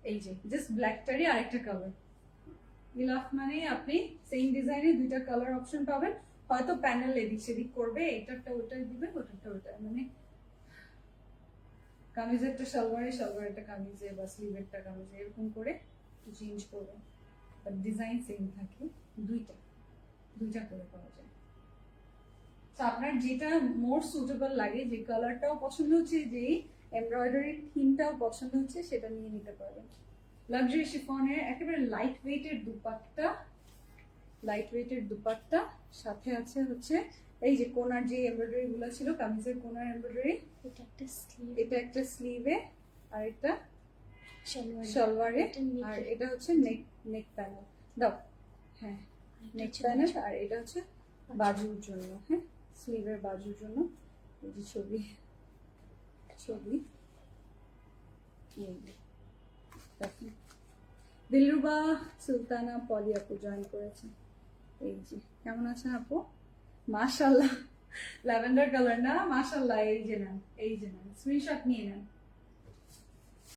এই যে জাস্ট ব্ল্যাকটারই আরেকটা কালার। ইলাফ মানে আপনি সেম ডিজাইনে দুইটা কালার অপশন পাবেন, হয়তো প্যানেল এদিক সেদিক করবে, এটারটা ওটাই দিবে, ওটারটা ওটা, মানে কামিজেরটা সালোয়ারে, সালোয়ারটা কামিজে, বা স্লিভেরটা কামিজে, এরকম করে চেঞ্জ করবে, বাট ডিজাইন সেম থাকে। দুইটা দুইটা করে পাওয়া যায়। তো আপনার যেটা মোর সুটেবল লাগে, যে কালারটাও পছন্দ হচ্ছে, যেই এমব্রয়ডারি থিমটাও পছন্দ হচ্ছে, সেটা নিয়ে নিতে পারবেন। লাক্সারি শিফনের একেবারে লাইট ওয়েটের দুপাট্টা, লাইট ওয়েটের দুপাট্টা, সাথে আছে হচ্ছে এই যে কোনার যে এমব্রয়ডারি গুলো ছিল, কামিজের কোনার এমব্রয়ডারি, এটা একটা স্লিভ, এটা একটা স্লিভে, আর একটা সালোয়ারে, সালোয়ারে, আর এটা হচ্ছে নেক, নেক প্যানেল দাও, হ্যাঁ নেক প্যানেল, আর এটা হচ্ছে বাজুর জন্য, হ্যাঁ স্লিভের বাজুর জন্য। এই যে ছবি, ছবি দিলরুবা সুলতানা পলি আপু জয়েন করেছে। এই যে কেমন আছেন আপু? মাশাআল্লাহ, ল্যাভেন্ডার কালার না? মাশাআল্লাহ, এই যে নেন, এই যে নেন, স্ক্রিনশট নিয়ে নেন।